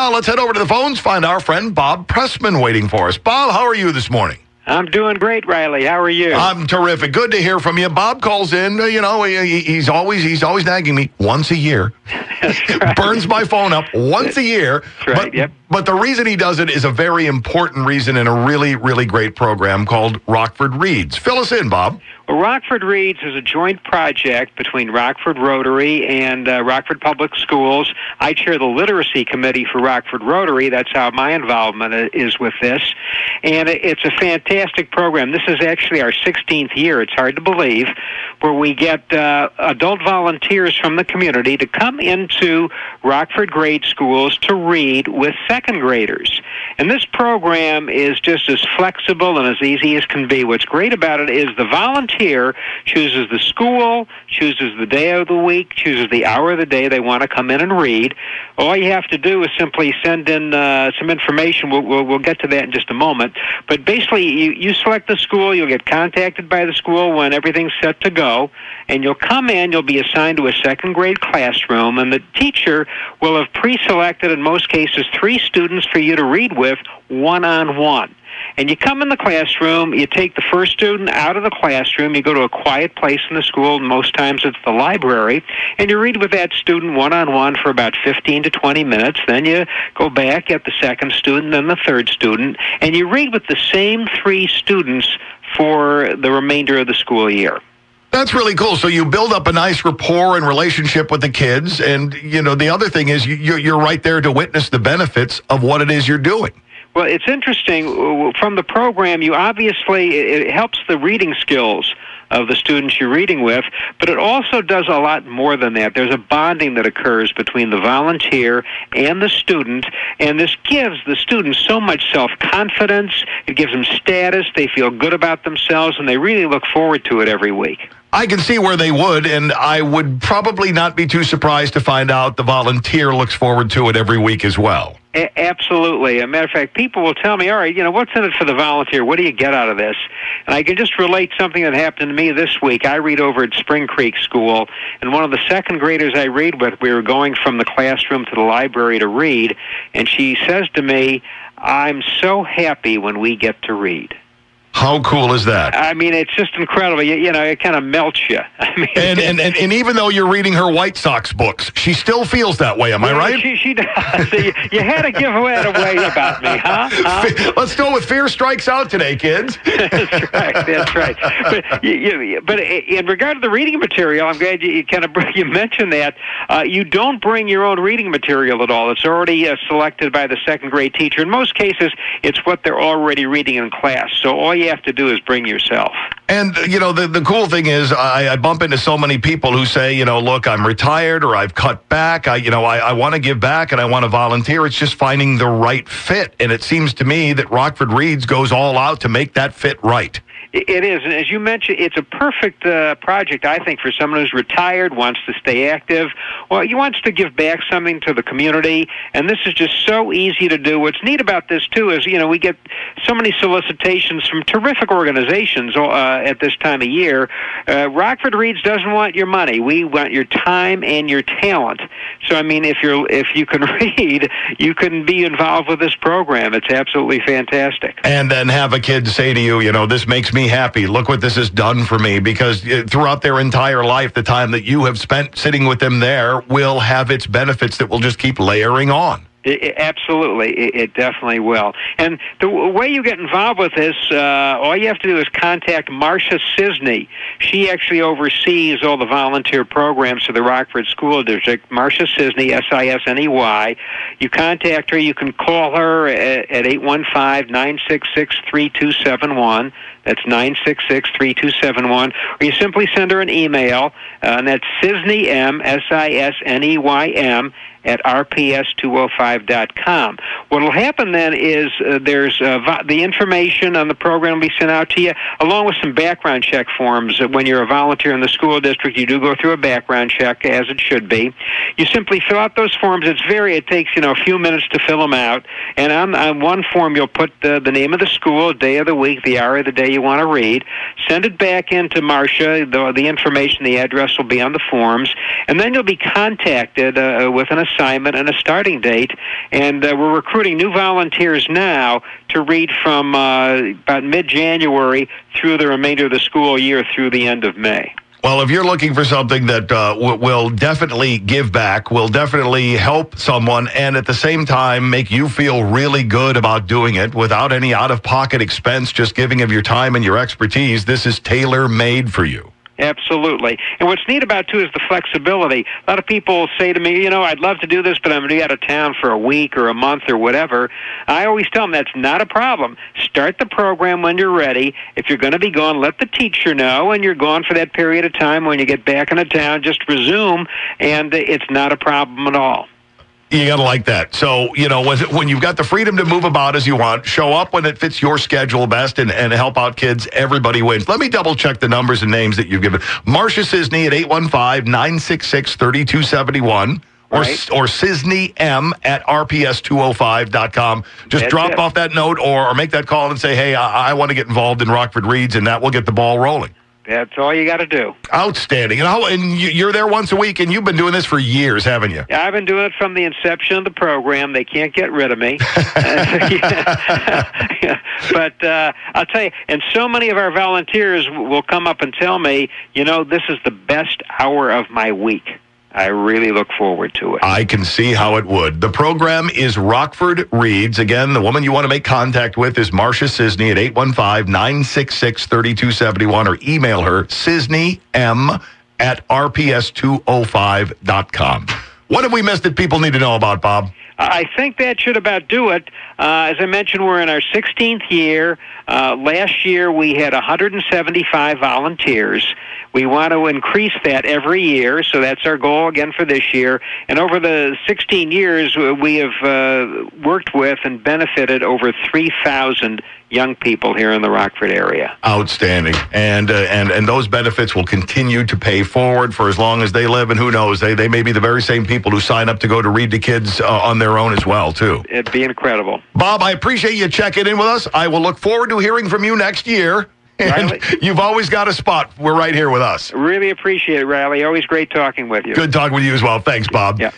now let's head over to the phones, find our friend Bob Presman waiting for us. Bob, how are you this morning? I'm doing great, Riley. How are you? I'm terrific. Good to hear from you. Bob calls in. He's always nagging me once a year. That's right. Burns my phone up once a year. That's right. Yep. But the reason he does it is a very important reason in a really, really great program called Rockford Reads. Fill us in, Bob. Well, Rockford Reads is a joint project between Rockford Rotary and Rockford Public Schools. I chair the literacy committee for Rockford Rotary. That's how my involvement is with this. And it's a fantastic program. This is actually our 16th year, it's hard to believe, where we get adult volunteers from the community to come into Rockford grade schools to read with second graders. And this program is just as flexible and as easy as can be. What's great about it is the volunteer chooses the school, chooses the day of the week, chooses the hour of the day they want to come in and read. All you have to do is simply send in some information. We'll get to that in just a moment. But basically, you select the school, you'll get contacted by the school when everything's set to go, and you'll come in, you'll be assigned to a second grade classroom, and the teacher will have pre-selected, in most cases, 3 students for you to read with one-on-one. And you come in the classroom, you take the first student out of the classroom, you go to a quiet place in the school, most times it's the library, and you read with that student one-on-one for about 15 to 20 minutes. Then you go back, get the second student, then the third student, and you read with the same 3 students for the remainder of the school year. That's really cool. So you build up a nice rapport and relationship with the kids, and the other thing is you're right there to witness the benefits of what it is you're doing. Well, it's interesting. From the program, it helps the reading skills of the students you're reading with, but it also does a lot more than that. There's a bonding that occurs between the volunteer and the student, and this gives the student so much self-confidence. It gives them status. They feel good about themselves, and they really look forward to it every week. I can see where they would, and I would probably not be too surprised to find out the volunteer looks forward to it every week as well. Absolutely. As a matter of fact, people will tell me, all right, what's in it for the volunteer? What do you get out of this? And I can just relate something that happened to me this week. I read over at Spring Creek School, and one of the second graders I read with, we were going from the classroom to the library to read, and she says to me, I'm so happy when we get to read. How cool is that? I mean, it's just incredible. It kind of melts you. And even though you're reading her White Sox books, she still feels that way. Am I right? She does. You had to give that away about me, huh? Let's go with Fear Strikes Out today, kids. That's right. But in regard to the reading material, I'm glad you mentioned that. You don't bring your own reading material at all. It's already selected by the second grade teacher. In most cases, it's what they're already reading in class. So all you have to do is bring yourself. And, the cool thing is I bump into so many people who say, look, I'm retired or I've cut back. I want to give back and I want to volunteer. It's just finding the right fit. And it seems to me that Rockford Reads goes all out to make that fit right. It is, and as you mentioned, it's a perfect project, I think, for someone who's retired, wants to stay active. Well, he wants to give back something to the community, and this is just so easy to do. What's neat about this, too, is, we get so many solicitations from terrific organizations at this time of year. Rockford Reads doesn't want your money. We want your time and your talent. So, if you can read, you can be involved with this program. It's absolutely fantastic. And then have a kid say to you, this makes me happy. Look what this has done for me, because throughout their entire life, the time that you have spent sitting with them there will have its benefits that will just keep layering on. Absolutely. It definitely will. And the way you get involved with this, all you have to do is contact Marsha Sisney. She actually oversees all the volunteer programs for the Rockford School District. Marsha Sisney, S-I-S-N-E-Y. You contact her. You can call her at 815-966-3271. That's 966-3271. Or you simply send her an email, and that's Sisneym, S-I-S-N-E-Y-M, at rps205.com. What will happen then is there's the information on the program will be sent out to you, along with some background check forms. When you're a volunteer in the school district, you do go through a background check, as it should be. You simply fill out those forms. It takes a few minutes to fill them out. And on one form, you'll put the name of the school, day of the week, the hour of the day you want to read. Send it back into Marsha. The information, the address will be on the forms. And then you'll be contacted with an assignment and a starting date. And we're recruiting new volunteers now to read from about mid-January through the remainder of the school year through the end of May. Well, if you're looking for something that will definitely give back, will definitely help someone, and at the same time make you feel really good about doing it without any out-of-pocket expense, just giving of your time and your expertise, this is tailor-made for you. Absolutely. And what's neat about, too, is the flexibility. A lot of people say to me, I'd love to do this, but I'm going to be out of town for a week or a month or whatever. I always tell them that's not a problem. Start the program when you're ready. If you're going to be gone, let the teacher know, and you're gone for that period of time. When you get back into town, just resume, and it's not a problem at all. You got to like that. So, when you've got the freedom to move about as you want, show up when it fits your schedule best and help out kids, everybody wins. Let me double check the numbers and names that you've given. Marsha Sisney at 815-966-3271 or Sisney M at rps205.com. Just drop off that note or make that call and say, hey, I want to get involved in Rockford Reads, and that will get the ball rolling. That's all you got to do. Outstanding. And you're there once a week, and you've been doing this for years, haven't you? Yeah, I've been doing it from the inception of the program. They can't get rid of me. But I'll tell you, and so many of our volunteers will come up and tell me, this is the best hour of my week. I really look forward to it. I can see how it would. The program is Rockford Reads. Again, the woman you want to make contact with is Marsha Sisney at 815-966-3271 or email her, sisneym at rps205.com. What have we missed that people need to know about, Bob? I think that should about do it. As I mentioned, we're in our 16th year. Last year, we had 175 volunteers. We want to increase that every year, so that's our goal again for this year. And over the 16 years, we have worked with and benefited over 3,000 young people here in the Rockford area. Outstanding. And those benefits will continue to pay forward for as long as they live, and who knows, they may be the very same people who sign up to go to read to kids on their own as well, too. It'd be incredible. Bob, I appreciate you checking in with us. I will look forward to hearing from you next year. And Riley, you've always got a spot. We're right here with us. Really appreciate it, Riley. Always great talking with you. Good talking with you as well. Thanks, Bob. Yeah.